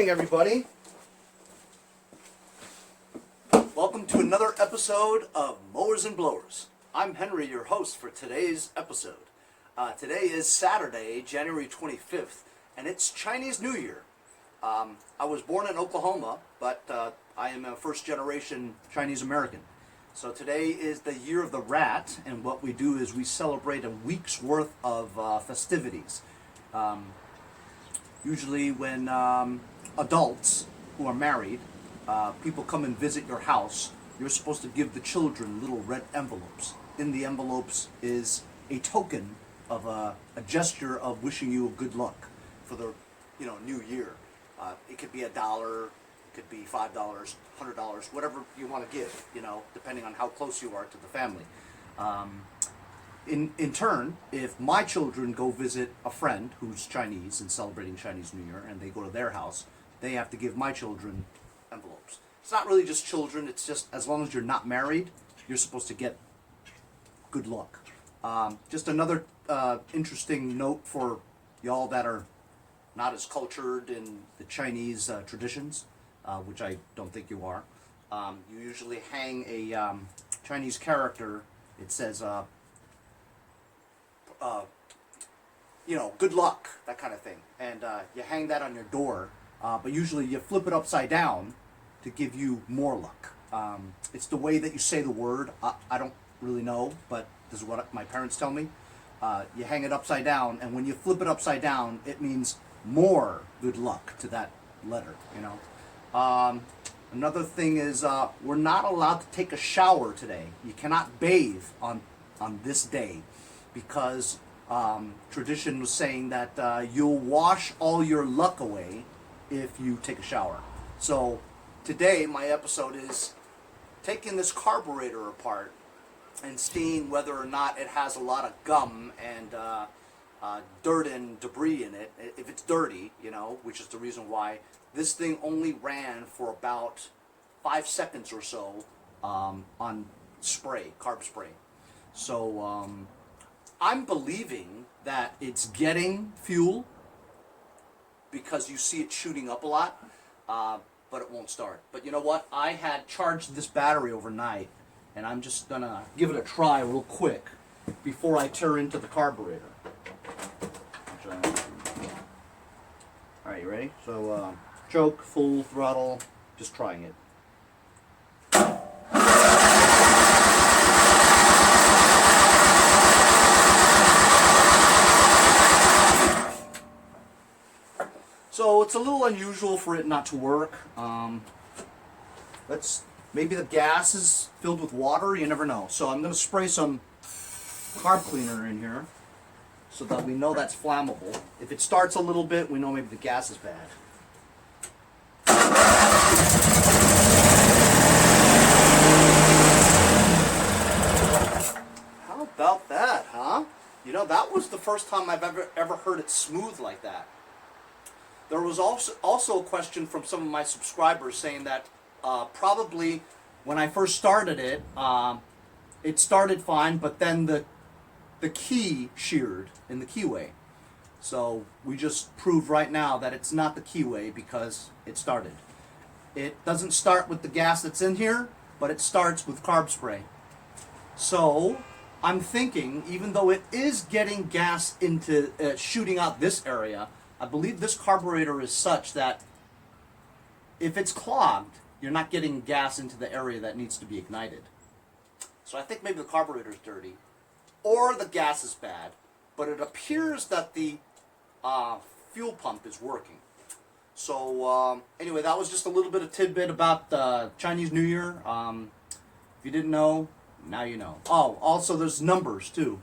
morning, everybody. Welcome to another episode of Mowers and Blowers. I'm Henry, your host for today's episode. Today is Saturday, January 25th, and it's Chinese New Year. I was born in Oklahoma, but I am a first-generation Chinese American. So today is the Year of the Rat, and what we do is we celebrate a week's worth of festivities. Usually when adults who are married, people come and visit your house, you're supposed to give the children little red envelopes. In the envelopes is a token of a gesture of wishing you good luck for the new year. It could be $1, it could be $5, $100, whatever you want to give, depending on how close you are to the family. In turn, if my children go visit a friend who's Chinese and celebrating Chinese New Year, and they go to their house, they have to give my children envelopes. It's not really just children, it's just as long as you're not married, you're supposed to get good luck. Just another interesting note for y'all that are not as cultured in the Chinese traditions, which I don't think you are. You usually hang a Chinese character. It says, good luck, that kind of thing. And you hang that on your door, but usually you flip it upside down to give you more luck. It's the way that you say the word. I don't really know, but this is what my parents tell me. You hang it upside down, and when you flip it upside down, it means more good luck to that letter, Another thing is we're not allowed to take a shower today. You cannot bathe on this day because tradition was saying that you'll wash all your luck away if you take a shower. So today my episode is taking this carburetor apart and seeing whether or not it has a lot of gum and dirt and debris in it. If it's dirty, which is the reason why this thing only ran for about 5 seconds or so on spray, carb spray. So I'm believing that it's getting fuel because you see it shooting up a lot, but it won't start. But you know what? I had charged this battery overnight, and I'm just gonna give it a try real quick before I tear into the carburetor. Alright, you ready? So choke, full throttle, just trying it. So it's a little unusual for it not to work. Maybe the gas is filled with water, you never know. So I'm going to spray some carb cleaner in here so that we know that's flammable. If it starts a little bit, we know maybe the gas is bad. How about that, huh? That was the first time I've ever heard it smooth like that. There was also a question from some of my subscribers saying that probably when I first started it, it started fine, but then the key sheared in the keyway. So we just proved right now that it's not the keyway because it started. It doesn't start with the gas that's in here, but it starts with carb spray. So I'm thinking, even though it is getting gas into shooting out this area, I believe this carburetor is such that if it's clogged, you're not getting gas into the area that needs to be ignited. So I think maybe the carburetor is dirty, or the gas is bad, but it appears that the fuel pump is working. So anyway, that was just a little bit of tidbit about the Chinese New Year. If you didn't know, now you know. Oh, also there's numbers too.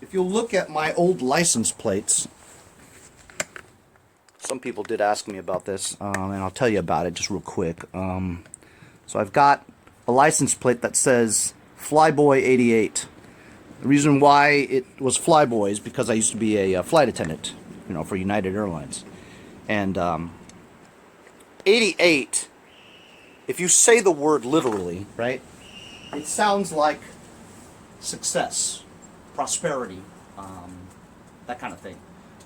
If you look at my old license plates, some people did ask me about this, and I'll tell you about it just real quick. So I've got a license plate that says Flyboy 88. The reason why it was Flyboy is because I used to be a flight attendant, for United Airlines. And 88, if you say the word literally, right, it sounds like success, prosperity, that kind of thing.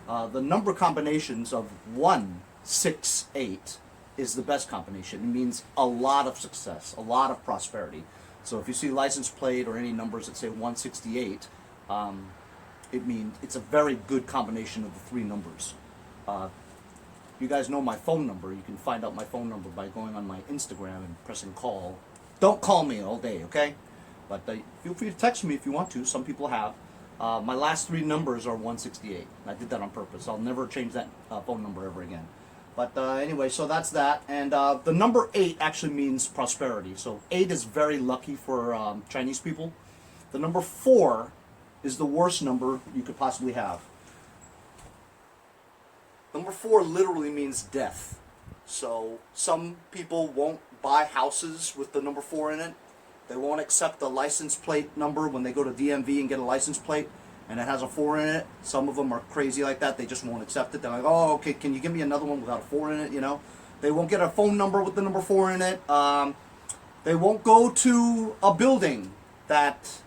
The number combinations of 1, 168 is the best combination. It means a lot of success, a lot of prosperity. So if you see license plate or any numbers that say 168, it means it's a very good combination of the three numbers. You guys know my phone number. You can find out my phone number by going on my Instagram and pressing call. Don't call me all day, okay? But feel free to text me if you want to. Some people have. My last three numbers are 168. I did that on purpose. I'll never change that phone number ever again. But anyway, so that's that. And the number 8 actually means prosperity. So 8 is very lucky for Chinese people. The number 4 is the worst number you could possibly have. Number 4 literally means death. So some people won't buy houses with the number 4 in it. They won't accept the license plate number when they go to DMV and get a license plate and it has a 4 in it. Some of them are crazy like that. They just won't accept it. They're like, oh, okay, can you give me another one without a 4 in it, you know? They won't get a phone number with the number 4 in it. They won't go to a building that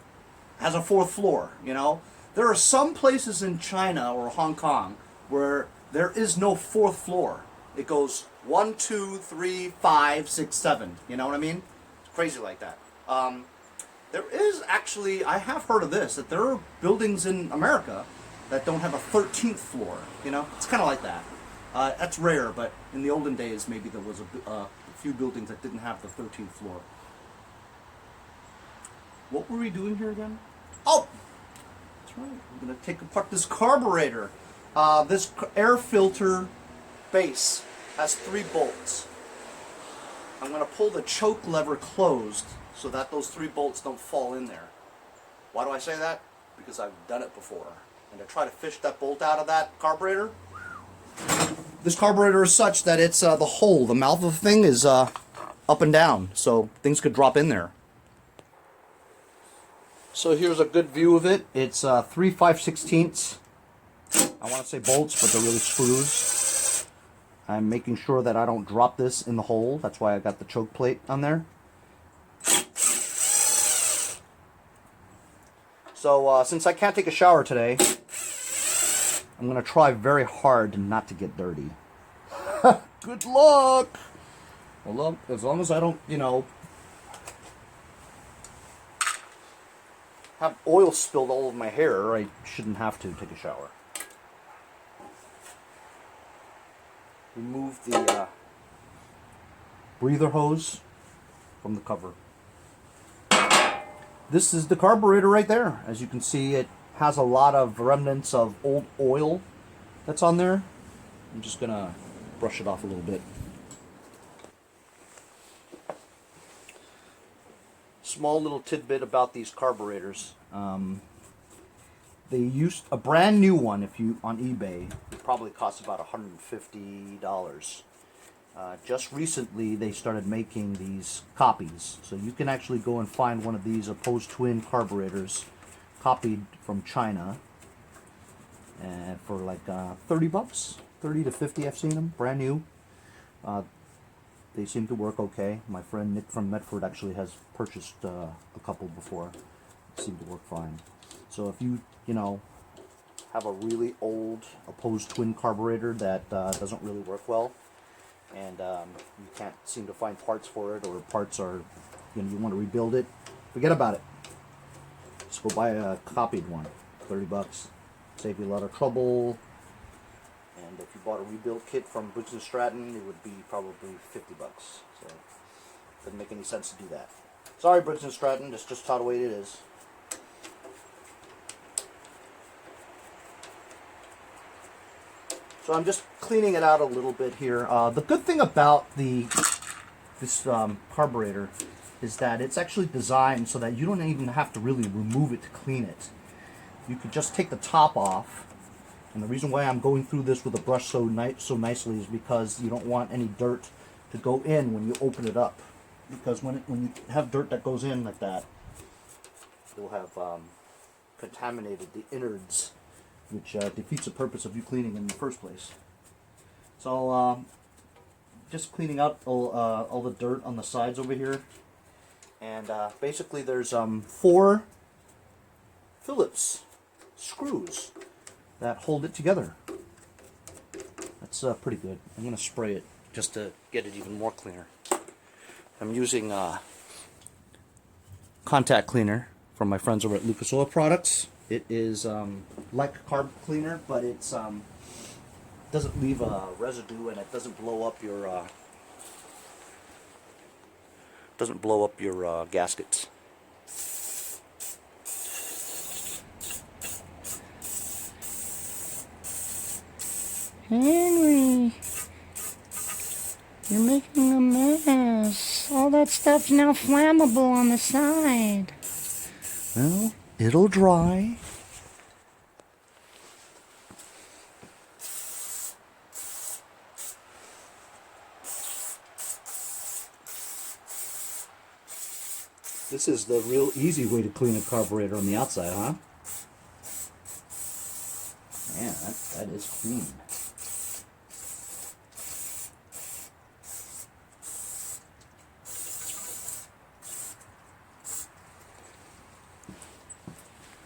has a 4th floor, you know? There are some places in China or Hong Kong where there is no 4th floor. It goes 1, 2, 3, 5, 6, 7. You know what I mean? It's crazy like that. There is actually, I have heard of this, that there are buildings in America that don't have a 13th floor. You know, it's kind of like that. That's rare, but in the olden days, maybe there was a few buildings that didn't have the 13th floor. What were we doing here again? Oh, that's right. I'm going to take apart this carburetor. This air filter base has 3 bolts. I'm going to pull the choke lever closed so that those 3 bolts don't fall in there. Why do I say that? Because I've done it before. And to try to fish that bolt out of that carburetor, this carburetor is such that it's the hole, the mouth of the thing is up and down, so things could drop in there. So here's a good view of it. It's 3 5/16. I want to say bolts, but they're really screws. I'm making sure that I don't drop this in the hole. That's why I got the choke plate on there. So since I can't take a shower today, I'm going to try very hard not to get dirty. Good luck! Well, as long as I don't, you know, have oil spilled all over my hair, I shouldn't have to take a shower. Remove the breather hose from the cover. This is the carburetor right there. As you can see, it has a lot of remnants of old oil that's on there. I'm just going to brush it off a little bit. Small little tidbit about these carburetors. They used a brand new one, if you on eBay, it probably costs about $150. Just recently they started making these copies, so you can actually go and find one of these opposed twin carburetors copied from China for like 30 bucks, 30 to 50. I've seen them brand new. They seem to work okay. My friend Nick from Medford actually has purchased a couple before. They seem to work fine. So if you know, have a really old opposed twin carburetor that doesn't really work well, and you can't seem to find parts for it, or parts are, you know, you want to rebuild it, forget about it. Just go buy a copied one, 30 bucks. Save you a lot of trouble. And if you bought a rebuild kit from Briggs & Stratton, it would be probably 50 bucks. So it doesn't make any sense to do that. Sorry, Briggs & Stratton, that's just how the way it is. So I'm just cleaning it out a little bit here. The good thing about this carburetor is that it's actually designed so that you don't even have to really remove it to clean it. You could just take the top off. And the reason why I'm going through this with a brush so nicely is because you don't want any dirt to go in when you open it up. Because when you have dirt that goes in like that, you'll have contaminated the innards, which defeats the purpose of you cleaning in the first place. So just cleaning out all the dirt on the sides over here. And basically there's 4 Phillips screws that hold it together. That's pretty good. I'm going to spray it just to get it even more cleaner. I'm using contact cleaner from my friends over at Lucas Oil Products. It is like carb cleaner, but it's doesn't leave a residue, and it doesn't blow up your gaskets. Henry, you're making a mess. All that stuff's now flammable on the side. Well, it'll dry. This is the real easy way to clean a carburetor on the outside, huh? Man, that is clean.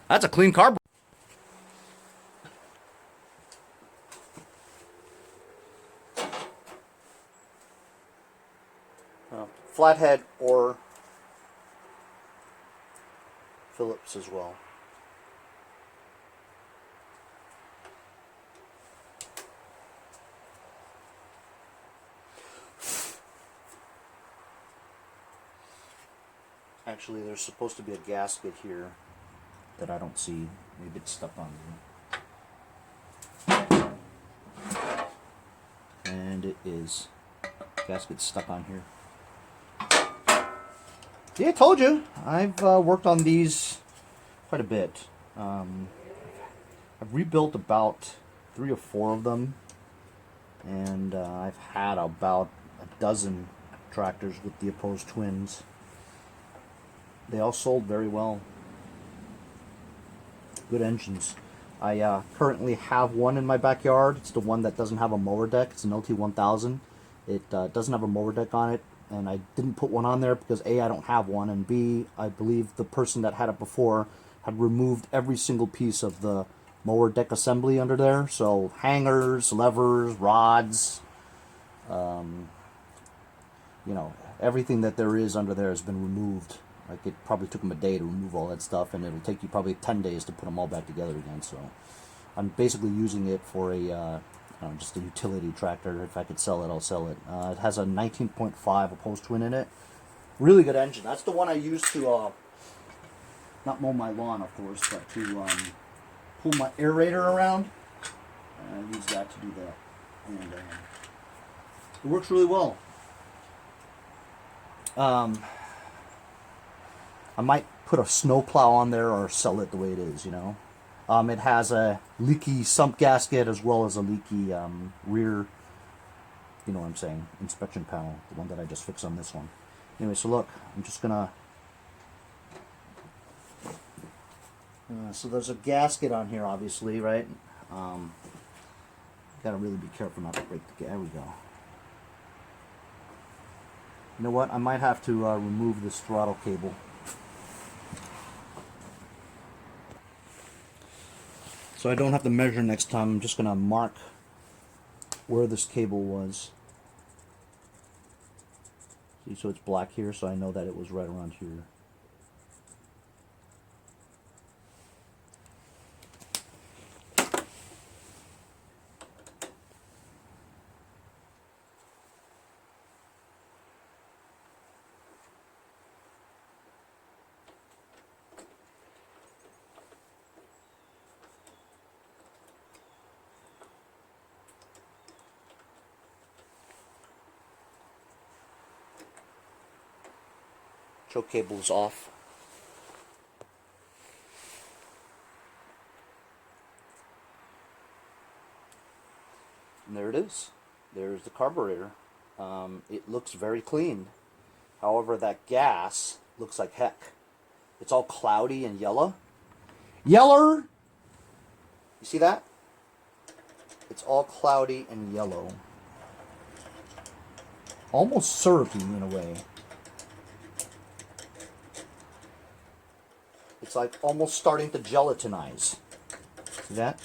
That's a clean carburetor. Flathead or Phillips as well. Actually, there's supposed to be a gasket here that I don't see. Maybe it's stuck on here. And it is. Gasket's stuck on here. Yeah, I told you. I've worked on these quite a bit. I've rebuilt about 3 or 4 of them. And I've had about a dozen tractors with the opposed twins. They all sold very well. Good engines. I currently have one in my backyard. It's the one that doesn't have a mower deck. It's an LT1000. It doesn't have a mower deck on it. And I didn't put one on there because A, I don't have one, and B, I believe the person that had it before had removed every single piece of the mower deck assembly under there. So hangers, levers, rods, you know, everything that there is under there has been removed. Like, it probably took them a day to remove all that stuff, and it'll take you probably 10 days to put them all back together again. So I'm basically using it for a just a utility tractor. If I could sell it, I'll sell it. It has a 19.5 opposed twin in it. Really good engine. That's the one I use to not mow my lawn, of course, but to pull my aerator around. I use that to do that, and it works really well. I might put a snowplow on there or sell it the way it is, you know. It has a leaky sump gasket as well as a leaky rear, you know what I'm saying, inspection panel, the one that I just fixed on this one. Anyway, so look, I'm just gonna, so there's a gasket on here, obviously, right? Gotta really be careful not to break the, there we go. You know what, I might have to remove this throttle cable. So I don't have to measure next time. I'm just going to mark where this cable was. See, so it's black here, so I know that it was right around here. Choke cable is off. And there it is. There's the carburetor. It looks very clean. However, that gas looks like heck. It's all cloudy and yellow. Yeller! You see that? It's all cloudy and yellow. Almost syrupy in a way. It's like almost starting to gelatinize. See that?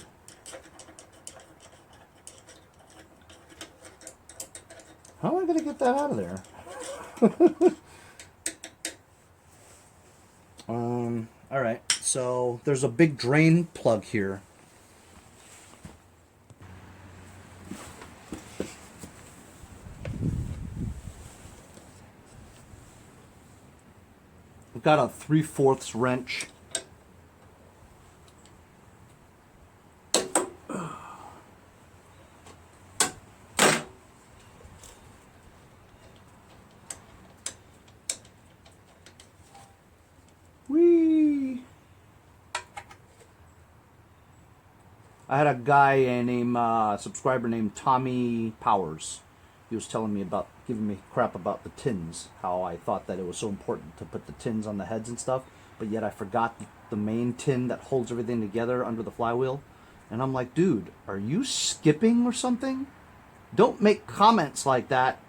How am I going to get that out of there? All right. So there's a big drain plug here. We've got a 3/4 wrench. Whee! I had a guy named subscriber named Tommy Powers. He was telling me about, giving me crap about the tins, how I thought that it was so important to put the tins on the heads and stuff, but yet I forgot the main tin that holds everything together under the flywheel. And I'm like, dude, are you skipping or something? Don't make comments like that.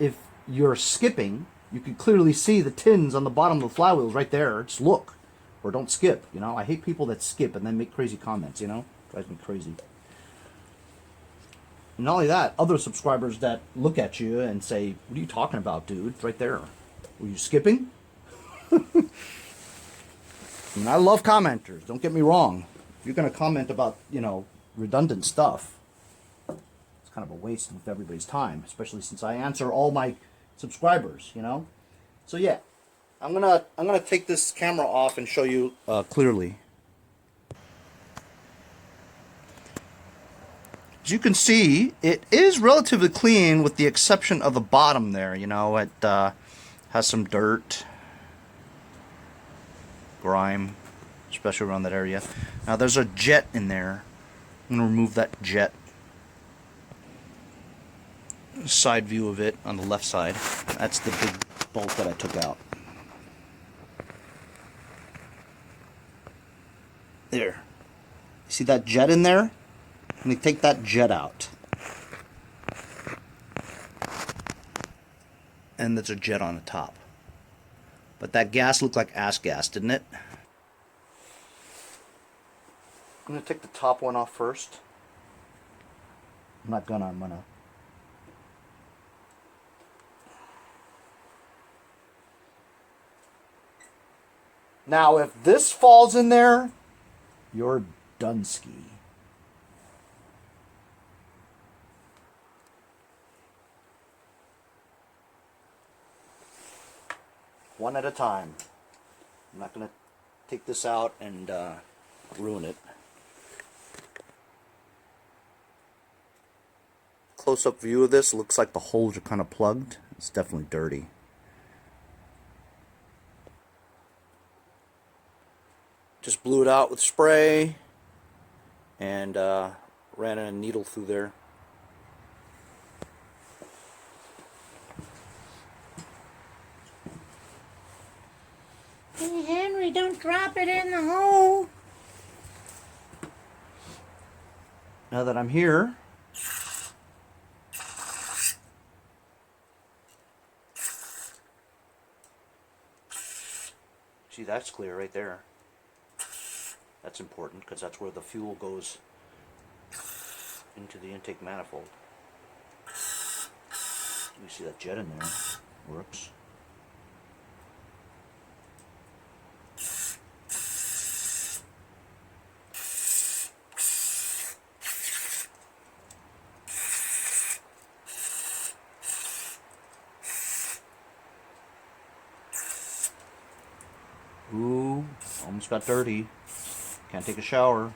If you're skipping, you can clearly see the tins on the bottom of the flywheels right there. Just look, or don't skip. You know, I hate people that skip and then make crazy comments. You know, drives me crazy. And not only that, other subscribers that look at you and say, "What are you talking about, dude? It's right there. Were you skipping?" And I love commenters. Don't get me wrong. If you're going to comment about, you know, redundant stuff, it's kind of a waste of everybody's time, especially since I answer all my subscribers, you know. So yeah, I'm gonna take this camera off and show you clearly. As you can see, it is relatively clean with the exception of the bottom there. You know, it has some dirt, grime, especially around that area. Now there's a jet in there. I'm gonna remove that jet. Side view of it on the left side. That's the big bolt that I took out. There. See that jet in there? Let me take that jet out. And there's a jet on the top. But that gas looked like ass gas, didn't it? I'm going to take the top one off first. I'm gonna. Now, if this falls in there, you're Dunsky. One at a time. I'm not going to take this out and ruin it. Close-up view of this, looks like the holes are kind of plugged. It's definitely dirty. Just blew it out with spray and ran a needle through there. Hey, Henry, don't drop it in the hole. Now that I'm here, see, that's clear right there. That's important because that's where the fuel goes into the intake manifold. You see that jet in there. Works. Ooh, almost got dirty. Can't take a shower.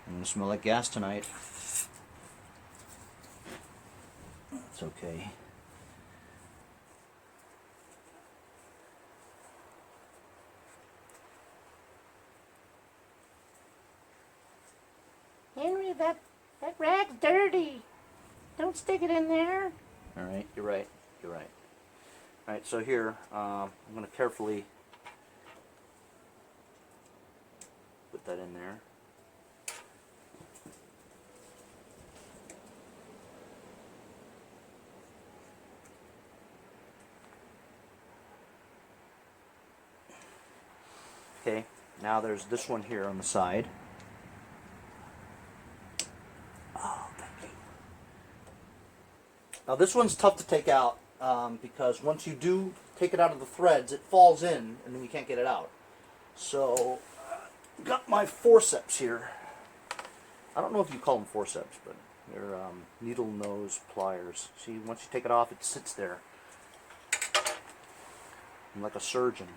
I'm gonna smell like gas tonight. It's okay. Henry, that rag's dirty. Don't stick it in there. Alright, you're right. You're right. Alright, so here, I'm gonna carefully put that in there. Okay, now there's this one here on the side. Oh, thank you. Now this one's tough to take out because once you do take it out of the threads, it falls in and then you can't get it out. So, got my forceps here. I don't know if you call them forceps, but they're needle nose pliers. See, once you take it off, it sits there. I'm like a surgeon.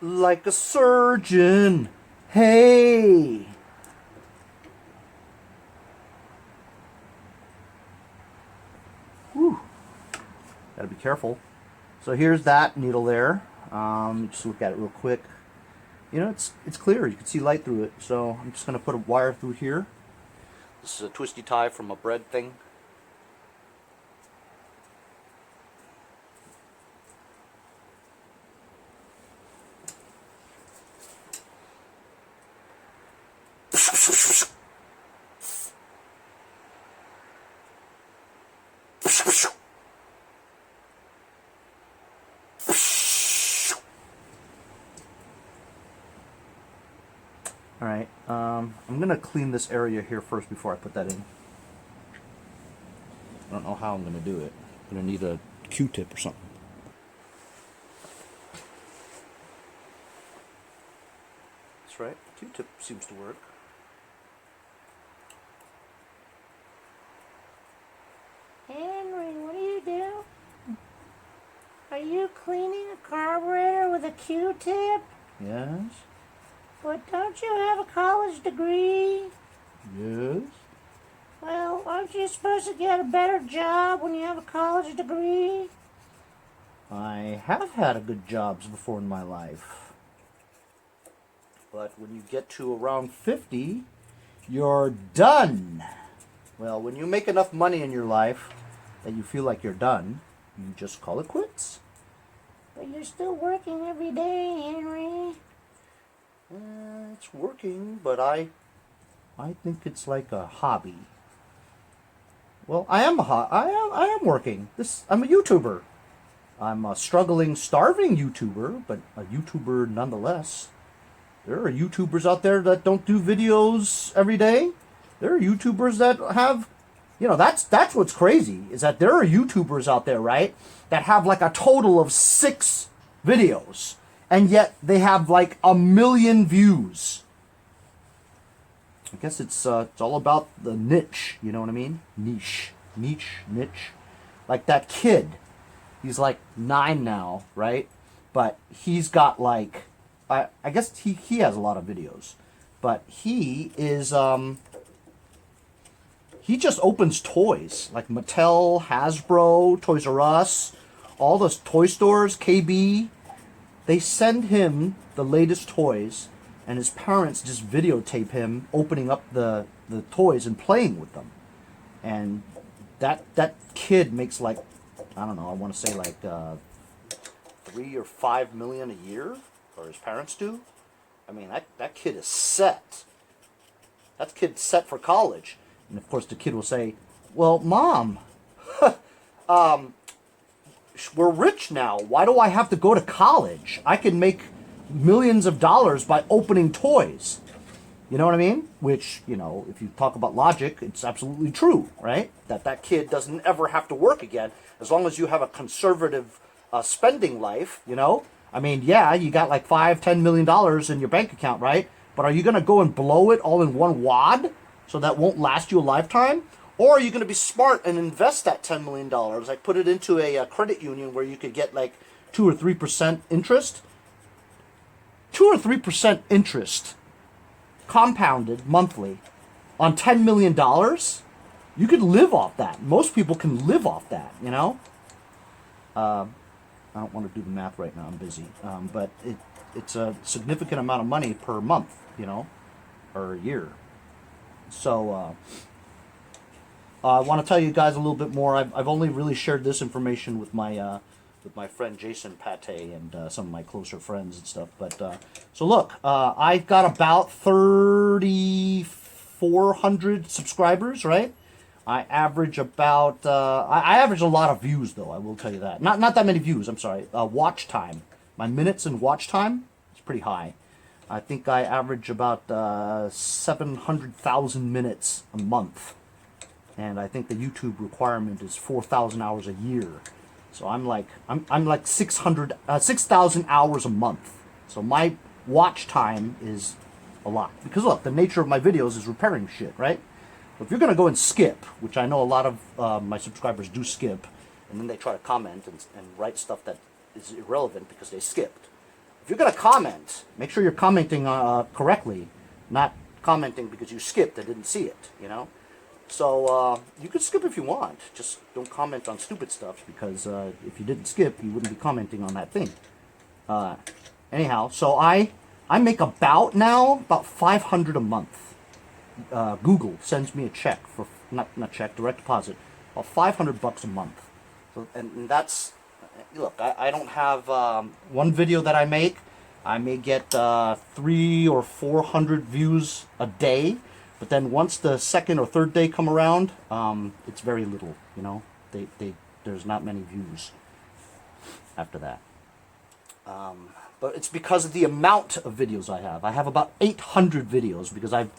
Like a surgeon. Hey! Whew. Gotta be careful. So here's that needle there. Just look at it real quick. You know, it's clear. You can see light through it. So I'm just gonna put a wire through here. This is a twisty tie from a bread thing. Alright, I'm going to clean this area here first before I put that in. I don't know how I'm going to do it. I'm going to need a Q-tip or something. That's right, Q-tip seems to work. Henry, what are you doing? Are you cleaning a carburetor with a Q-tip? Yes. But don't you have a college degree? Yes. Well, aren't you supposed to get a better job when you have a college degree? I have had good jobs before in my life. But when you get to around 50, you're done. Well, when you make enough money in your life that you feel like you're done, you just call it quits. But you're still working every day, Henry. It's working, but I think it's like a hobby. Well, I am working. I'm a YouTuber. I'm a struggling, starving YouTuber, but a YouTuber nonetheless. There are YouTubers out there that don't do videos every day. There are YouTubers that have, you know, that's what's crazy, is that there are YouTubers out there, right, that have like a total of 6 videos, and yet they have like 1 million views. I guess it's all about the niche, you know what I mean? Niche. Like that kid, he's like 9 now, right? But he's got like, I guess he has a lot of videos, but he is, he just opens toys, like Mattel, Hasbro, Toys R Us, all those toy stores, KB. They send him the latest toys, and his parents just videotape him opening up the toys and playing with them. And that kid makes like, I don't know, I want to say like 3 or 5 million a year, or his parents do. I mean, that kid is set. That kid's set for college. And of course the kid will say, well, Mom, we're rich now. Why do I have to go to college? I can make millions of dollars by opening toys. You know what I mean? Which, you know, if you talk about logic, it's absolutely true, right? That kid doesn't ever have to work again, as long as you have a conservative spending life, you know? I mean, yeah, you got like $5-10 million in your bank account, right? But are you going to go and blow it all in one wad so that won't last you a lifetime? Or are you going to be smart and invest that $10 million, like put it into a credit union where you could get like 2 or 3% interest? 2 or 3% interest compounded monthly on $10 million? You could live off that. Most people can live off that, you know? I don't want to do the math right now, I'm busy. But it's a significant amount of money per month, you know, or a year. So I want to tell you guys a little bit more. I've only really shared this information with my friend Jason Pate and some of my closer friends and stuff. But so look, I've got about 3,400 subscribers, right? I average about I average a lot of views, though. I will tell you that. Not that many views. I'm sorry. Watch time. My minutes and watch time is pretty high. I think I average about 700,000 minutes a month. and I think the YouTube requirement is 4,000 hours a year. So I'm like 6,000 hours a month. So my watch time is a lot. Because look, the nature of my videos is repairing shit, right? If you're gonna go and skip, which I know a lot of my subscribers do skip, and then they try to comment and write stuff that is irrelevant because they skipped. If you're gonna comment, make sure you're commenting correctly, not commenting because you skipped and didn't see it, you know? So you could skip if you want, just don't comment on stupid stuff because if you didn't skip, you wouldn't be commenting on that thing. Anyhow, so I make about 500 a month. Google sends me a check for not check, direct deposit, about $500 a month. So, and that's, look, I don't have one video that I make. I may get 300 or 400 views a day, but then once the second or third day come around, it's very little. You know, there's not many views after that. But it's because of the amount of videos I have. I have about 800 videos because I've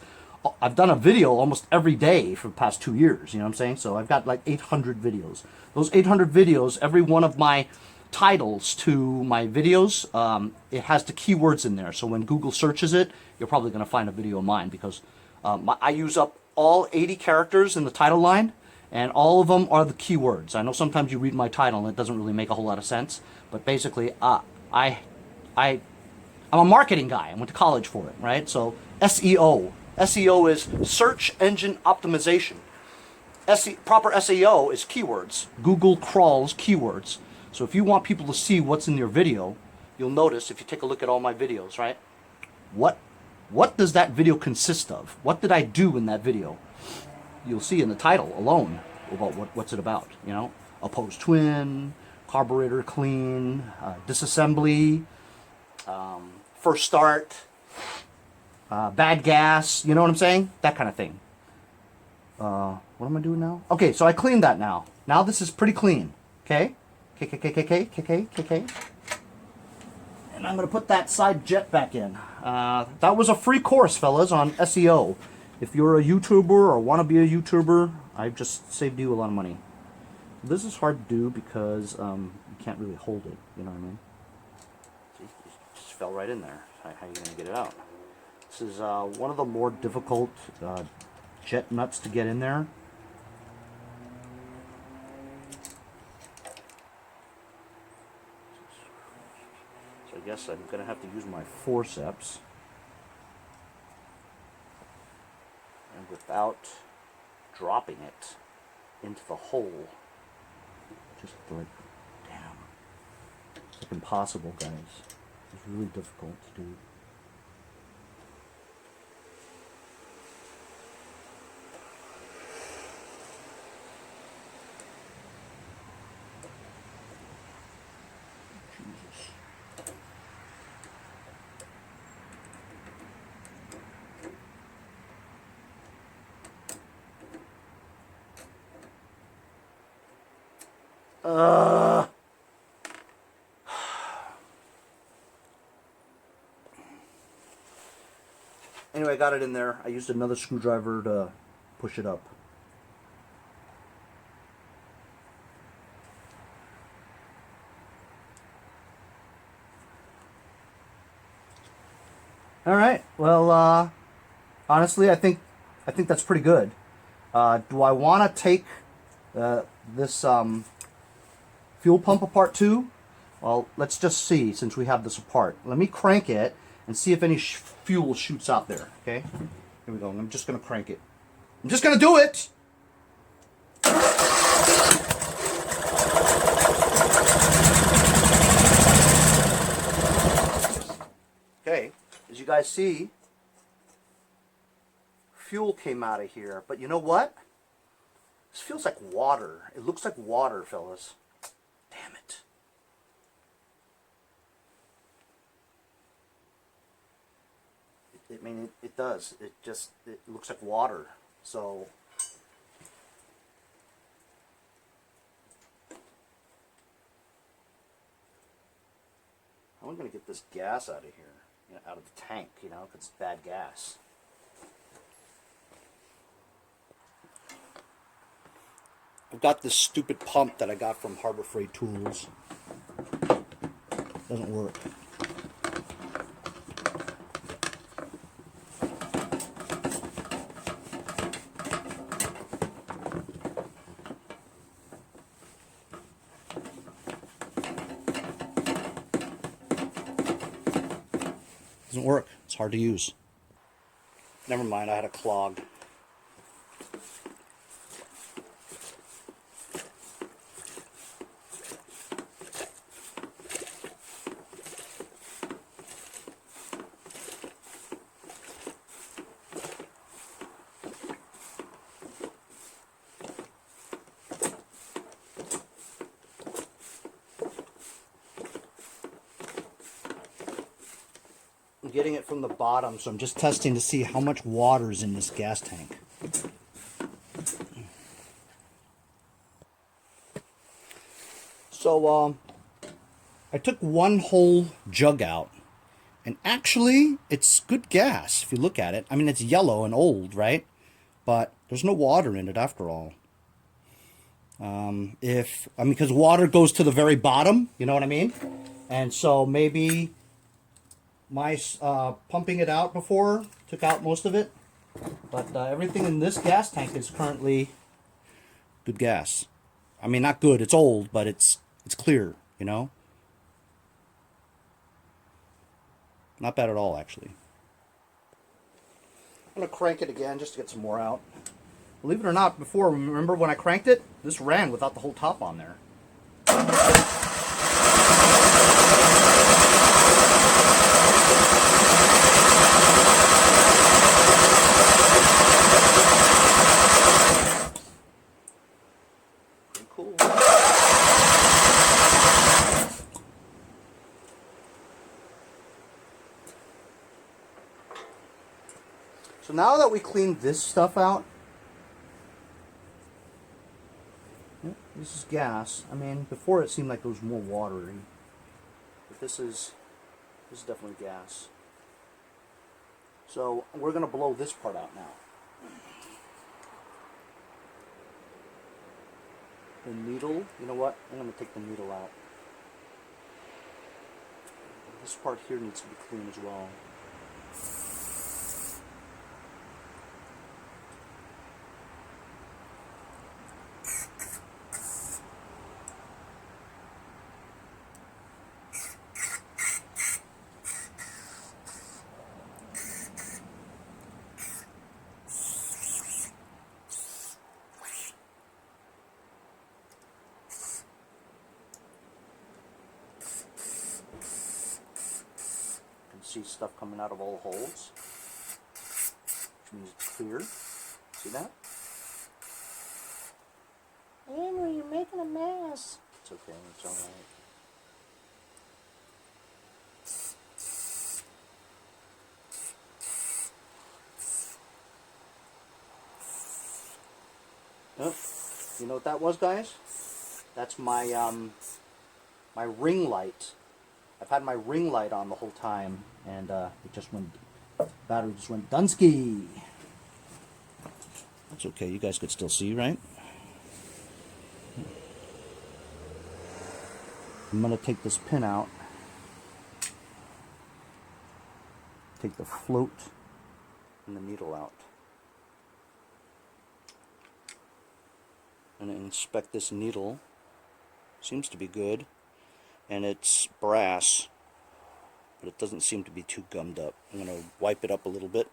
done a video almost every day for the past 2 years, you know what I'm saying? So I've got like 800 videos. Those 800 videos, every one of my titles to my videos, it has the keywords in there. So when Google searches it, you're probably going to find a video of mine because I use up all 80 characters in the title line, and all of them are the keywords. I know sometimes you read my title and it doesn't really make a whole lot of sense, but basically I'm a marketing guy. I went to college for it, right? So SEO. SEO is search engine optimization. Proper SEO is keywords. Google crawls keywords. So if you want people to see what's in your video, you'll notice if you take a look at all my videos, right? What does that video consist of? What did I do in that video? You'll see in the title alone about what's it about, you know? Opposed twin, carburetor clean, disassembly, first start, bad gas, you know what I'm saying? That kind of thing. What am I doing now? Okay, so I cleaned that now. Now this is pretty clean, okay? KK. And I'm going to put that side jet back in. That was a free course, fellas, on SEO. If you're a YouTuber or want to be a YouTuber, I've just saved you a lot of money. This is hard to do because you can't really hold it, you know what I mean? See, it just fell right in there. How are you going to get it out? This is one of the more difficult jet nuts to get in there. So I guess I'm going to have to use my forceps. And without dropping it into the hole. Just like, damn. It's like impossible, guys. It's really difficult to do. Anyway, I got it in there. I used another screwdriver to push it up. All right. Well, honestly, I think that's pretty good. Do I want to take this fuel pump apart too? Well, let's just see since we have this apart. Let me crank it and see if any fuel shoots out there. Okay, here we go. I'm just gonna crank it. I'm just gonna do it. Okay, as you guys see, fuel came out of here. But you know what? This feels like water. It looks like water, fellas. Damn it. I mean, it does. It looks like water. So, how am I going to get this gas out of here? You know, out of the tank, you know, if it's bad gas. I've got this stupid pump that I got from Harbor Freight Tools. Doesn't work. Doesn't work. It's hard to use. Never mind, I had a clog. I'm getting it from the bottom, so I'm just testing to see how much water is in this gas tank. So, I took one whole jug out, and actually, it's good gas if you look at it. I mean, it's yellow and old, right? But there's no water in it after all. Because water goes to the very bottom, you know what I mean? And so maybe my pumping it out before took out most of it, but everything in this gas tank is currently good gas. I mean, not good, it's old, but it's clear, you know? Not bad at all, actually. I'm gonna crank it again just to get some more out. Believe it or not, before, remember when I cranked it? This ran without the whole top on there. Pretty cool. So now that we cleaned this stuff out, this is gas. I mean, before it seemed like it was more watery, but this is definitely gas. So we're gonna blow this part out now. The needle, you know what? I'm gonna take the needle out. This part here needs to be clean as well. See stuff coming out of all holes, which means it's clear. See that? Henry, you're making a mess. It's okay, it's alright. Oh, you know what that was, guys? That's my my ring light. I've had my ring light on the whole time, and it just went, battery just went Dunsky. That's okay, you guys could still see, right? I'm gonna take this pin out, take the float and the needle out, and inspect this needle. Seems to be good. And it's brass, but it doesn't seem to be too gummed up. I'm going to wipe it up a little bit.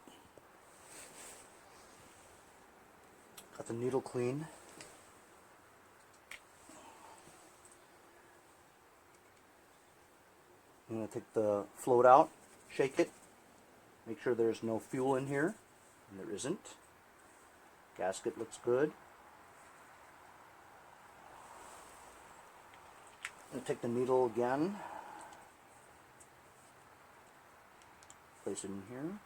Got the needle clean. I'm going to take the float out, shake it, make sure there's no fuel in here, and there isn't. Gasket looks good. I'm going to take the needle again, place it in here.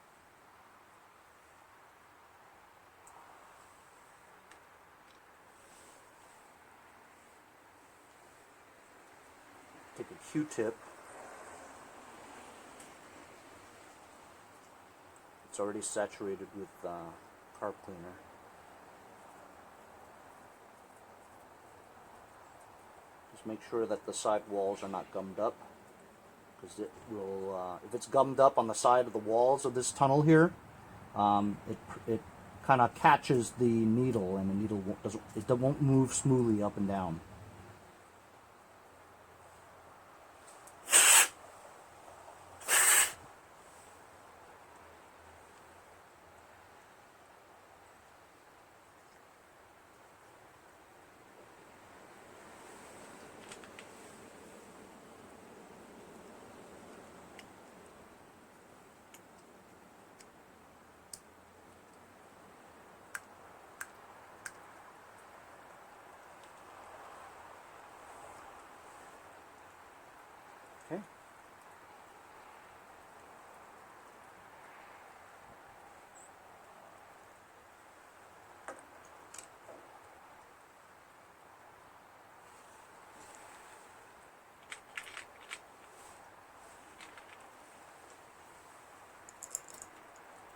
Take a Q-tip. It's already saturated with carb cleaner. Just make sure that the side walls are not gummed up, because it will, if it's gummed up on the side of the walls of this tunnel here, it kind of catches the needle, and the needle won't move smoothly up and down. Okay.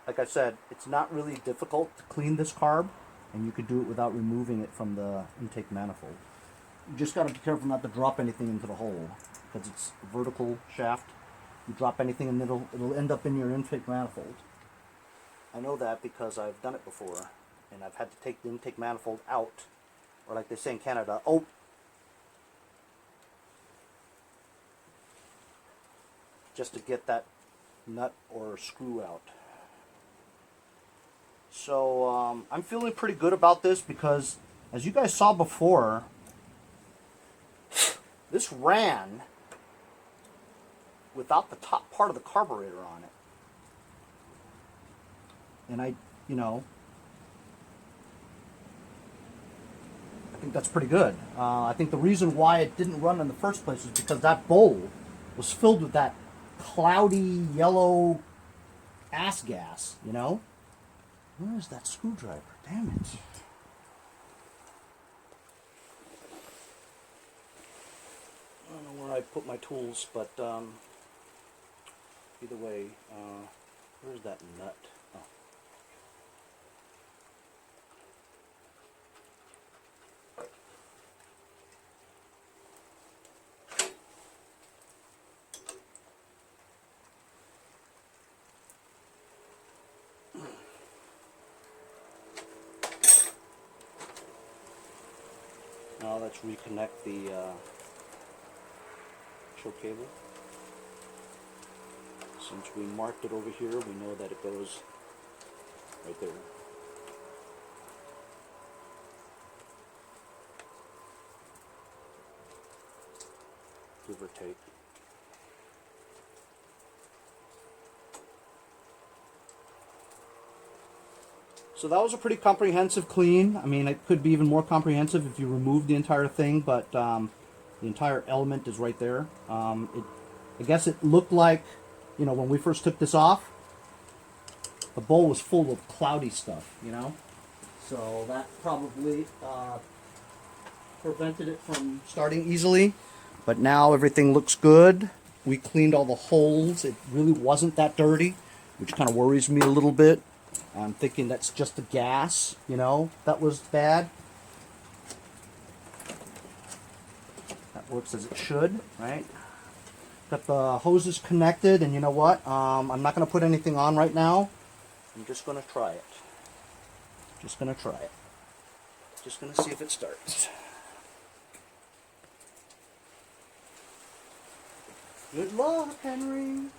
Like I said, it's not really difficult to clean this carb, and you could do it without removing it from the intake manifold. You just got to be careful not to drop anything into the hole, because it's a vertical shaft. You drop anything and it'll end up in your intake manifold. I know that because I've done it before, and I've had to take the intake manifold out, or like they say in Canada, oh, just to get that nut or screw out. So I'm feeling pretty good about this, because as you guys saw before, this ran without the top part of the carburetor on it. And I think that's pretty good. I think the reason why it didn't run in the first place is because that bowl was filled with that cloudy yellow ass gas, you know? Where is that screwdriver? Damn it. I don't know where I put my tools, but either way, where's that nut? Oh. Now let's reconnect the choke cable. Since we marked it over here, we know that it goes right there. Give or take. So that was a pretty comprehensive clean. I mean, it could be even more comprehensive if you remove the entire thing, but the entire element is right there. I guess it looked like, you know, when we first took this off, the bowl was full of cloudy stuff, you know? So that probably prevented it from starting easily. But now everything looks good. We cleaned all the holes. It really wasn't that dirty, which kind of worries me a little bit. I'm thinking that's just the gas, you know, that was bad. That works as it should, right? Got the hoses connected, and you know what? I'm not going to put anything on right now. I'm just going to try it. Just going to try it. Just going to see if it starts. Good luck, Henry.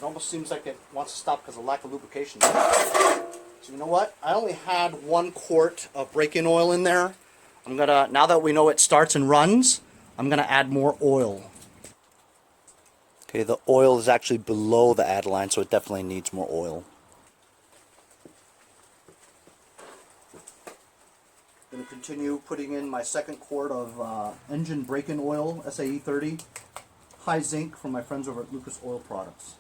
Almost seems like it wants to stop because of lack of lubrication. So you know what? I only had 1 quart of break-in oil in there. I'm gonna, now that we know it starts and runs, I'm gonna add more oil. Okay, the oil is actually below the add line, so it definitely needs more oil. I'm gonna continue putting in my second quart of engine break-in oil, SAE30, high zinc from my friends over at Lucas Oil Products.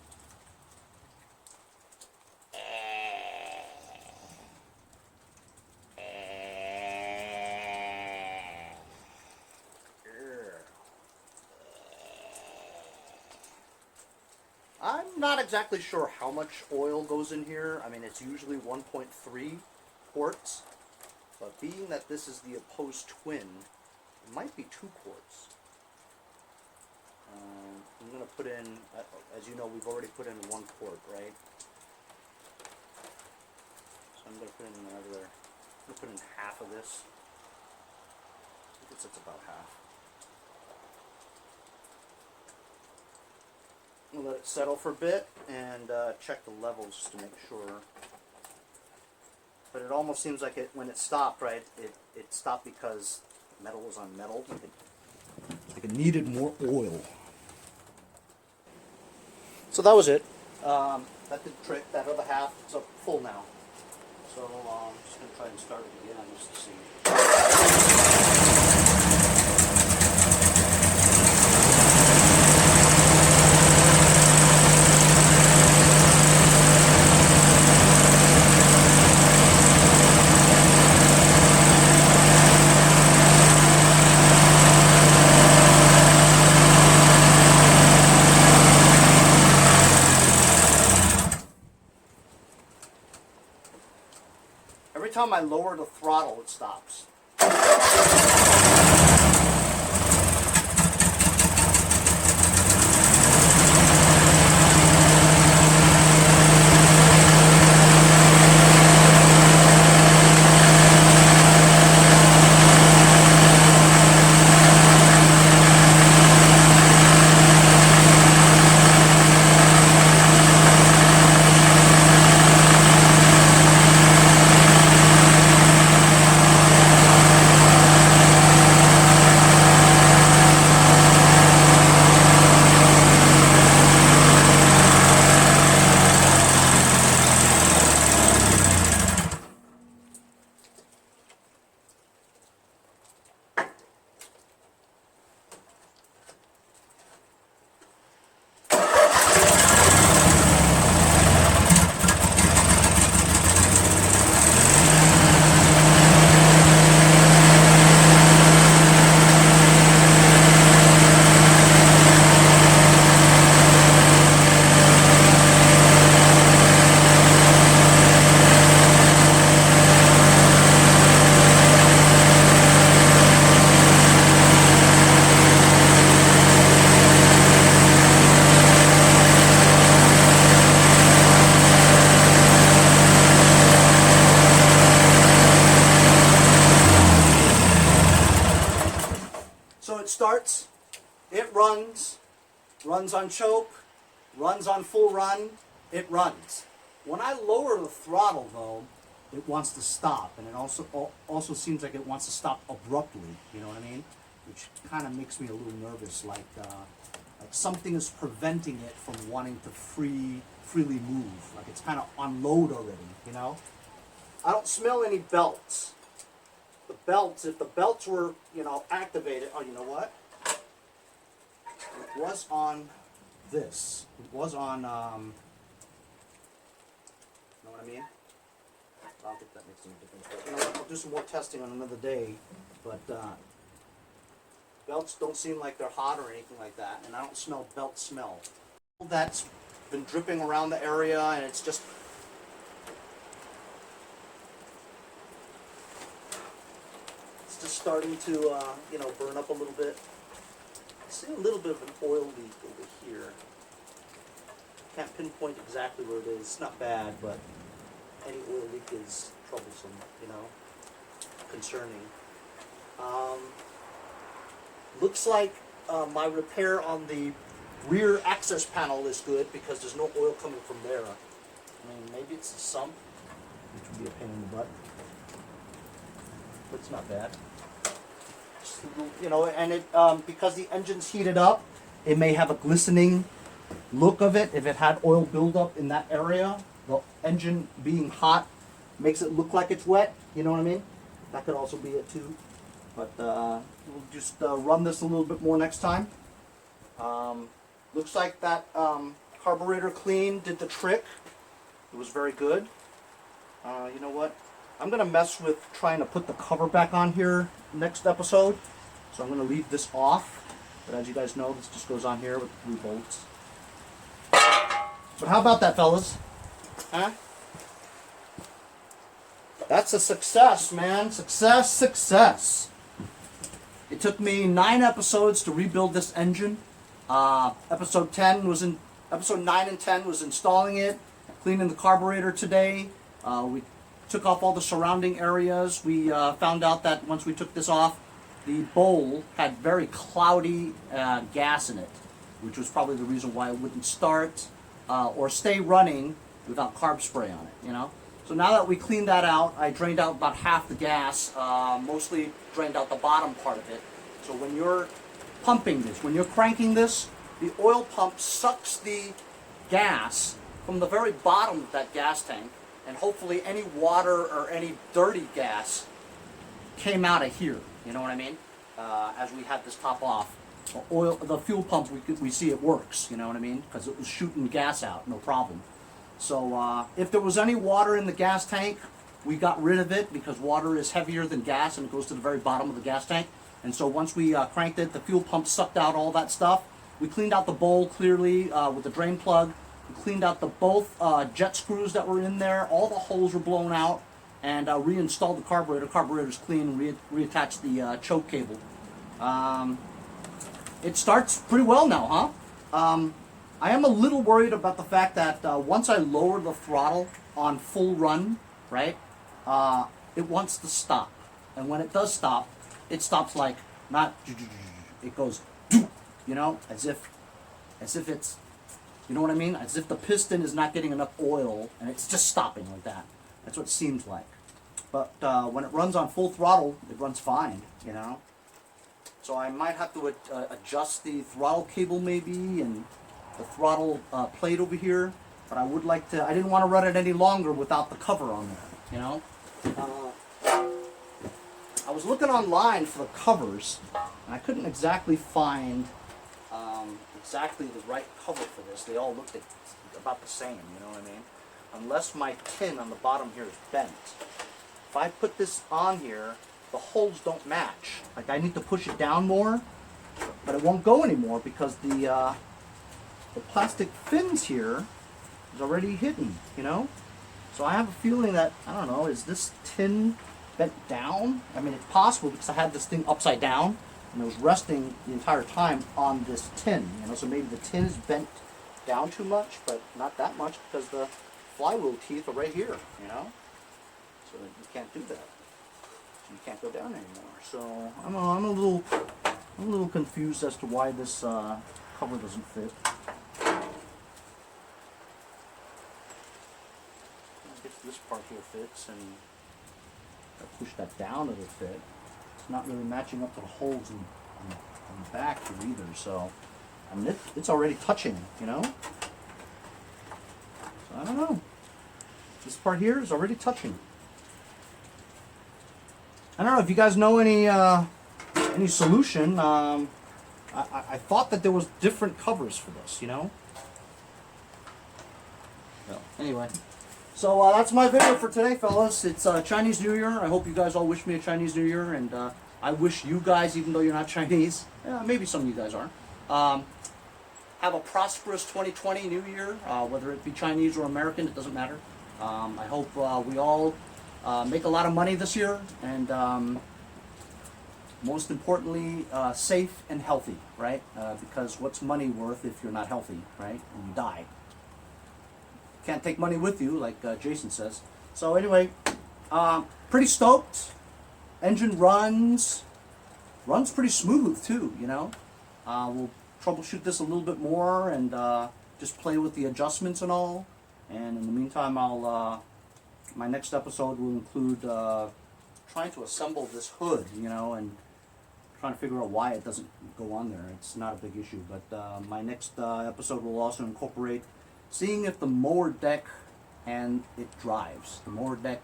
I'm not exactly sure how much oil goes in here. I mean, it's usually 1.3 quarts, but being that this is the opposed twin, it might be 2 quarts. I'm going to put in, as you know, we've already put in 1 quart, right? So I'm going to put in another, I'm going to put in half of this. I guess it's about half. We'll let it settle for a bit and check the levels just to make sure. But it almost seems like when it stopped, right, it stopped because metal was on metal. Like it needed more oil. So that was it. That did the trick. That other half is up full now. So I'm just going to try and start it again just to see. Every time I lower the throttle, it stops. So it starts, it runs on choke, runs on full run, it runs. When I lower the throttle though, it wants to stop, and it also seems like it wants to stop abruptly, you know what I mean? Which kind of makes me a little nervous, like something is preventing it from wanting to freely move, like it's kind of on load already, you know? I don't smell any belts. The belts, if the belts were, you know, activated, oh, you know what? It was on this. It was on, you know what I mean? I don't think that makes any difference, but you know what, I'll do some more testing on another day, but belts don't seem like they're hot or anything like that, and I don't smell belt smell. That's been dripping around the area, and it's just starting to, you know, burn up a little bit. I see a little bit of an oil leak over here. Can't pinpoint exactly where it is. It's not bad, but any oil leak is troublesome, you know, concerning. Looks like my repair on the rear access panel is good because there's no oil coming from there. I mean, maybe it's the sump, which would be a pain in the butt, but it's not bad. You know, and it because the engine's heated up, it may have a glistening look of it. If it had oil buildup in that area, the engine being hot makes it look like it's wet. You know what I mean? That could also be it too. But we'll just run this a little bit more next time. Looks like that carburetor clean did the trick. It was very good. You know what? I'm going to mess with trying to put the cover back on here next episode. So I'm going to leave this off. But as you guys know, this just goes on here with 3 bolts. But how about that, fellas? Huh? That's a success, man. Success, success. It took me 9 episodes to rebuild this engine. Episode 9 and 10 was installing it, cleaning the carburetor today. We took off all the surrounding areas. We found out that once we took this off, the bowl had very cloudy gas in it, which was probably the reason why it wouldn't start or stay running without carb spray on it, you know. So now that we cleaned that out, I drained out about half the gas, mostly drained out the bottom part of it. So when you're pumping this, when you're cranking this, the oil pump sucks the gas from the very bottom of that gas tank, and hopefully any water or any dirty gas came out of here. You know what I mean? As we had this top off, the fuel pump, we see it works. You know what I mean? Because it was shooting gas out, no problem. So if there was any water in the gas tank, we got rid of it because water is heavier than gas and it goes to the very bottom of the gas tank. And so once we cranked it, the fuel pump sucked out all that stuff. We cleaned out the bowl clearly with the drain plug. We cleaned out both jet screws that were in there. All the holes were blown out, and reinstalled the carburetor. Carburetor's clean. Reattached the choke cable. It starts pretty well now, huh? I am a little worried about the fact that once I lower the throttle on full run, right, it wants to stop. And when it does stop, it stops like not. It goes, you know, as if it's. You know what I mean? As if the piston is not getting enough oil, and it's just stopping like that. That's what it seems like. But when it runs on full throttle, it runs fine, you know? So I might have to adjust the throttle cable maybe, and the throttle plate over here. But I would like to, I didn't want to run it any longer without the cover on there, you know? I was looking online for the covers, and I couldn't exactly find exactly the right cover for this. They all looked about the same, you know what I mean? Unless my tin on the bottom here is bent. If I put this on here, the holes don't match. Like I need to push it down more, but it won't go anymore because the plastic fins here is already hidden, you know? So I have a feeling that, I don't know, is this tin bent down? I mean, it's possible because I had this thing upside down and it was resting the entire time on this tin, you know, so maybe the tin is bent down too much, but not that much because the flywheel teeth are right here, you know, so you can't do that. So you can't go down anymore. So I'm a little confused as to why this cover doesn't fit. I guess this part here fits, and if I push that down, it'll fit. It's not really matching up to the holes on the back here either, so I mean it's already touching, you know? So I don't know. This part here is already touching. I don't know if you guys know any solution. I thought that there was different covers for this, you know? Well, anyway. So that's my video for today, fellas. It's Chinese New Year. I hope you guys all wish me a Chinese New Year, and I wish you guys, even though you're not Chinese, maybe some of you guys are, have a prosperous 2020 New Year, whether it be Chinese or American, it doesn't matter. I hope we all make a lot of money this year, and most importantly, safe and healthy, right? Because what's money worth if you're not healthy, right? And you die. Can't take money with you, like Jason says. So anyway, pretty stoked. Engine runs pretty smooth too, you know. We'll troubleshoot this a little bit more and just play with the adjustments and all. And in the meantime, my next episode will include trying to assemble this hood, you know, and trying to figure out why it doesn't go on there. It's not a big issue, but my next episode will also incorporate seeing if the mower deck and it drives. The mower deck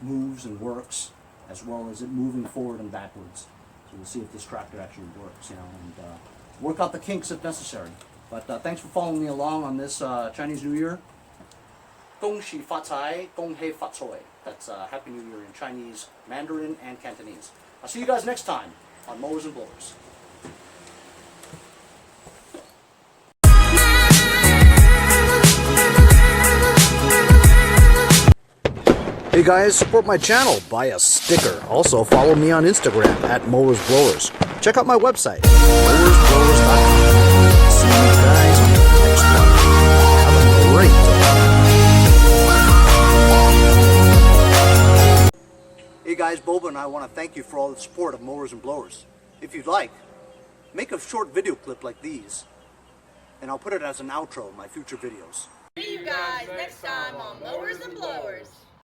moves and works, as well as it moving forward and backwards. So we'll see if this tractor actually works, you know, and work out the kinks if necessary. But thanks for following me along on this Chinese New Year. 恭喜发财，恭喜发财. That's Happy New Year in Chinese, Mandarin, and Cantonese. I'll see you guys next time on Mowers and Blowers. Hey guys, support my channel, buy a sticker. Also follow me on Instagram at Mowers Blowers. Check out my website, mowersblowers.com. See you guys on the next one. Have a great day. Hey guys, Boba and I want to thank you for all the support of Mowers and Blowers. If you'd like, make a short video clip like these, and I'll put it as an outro in my future videos. See you guys next time on Mowers and Blowers.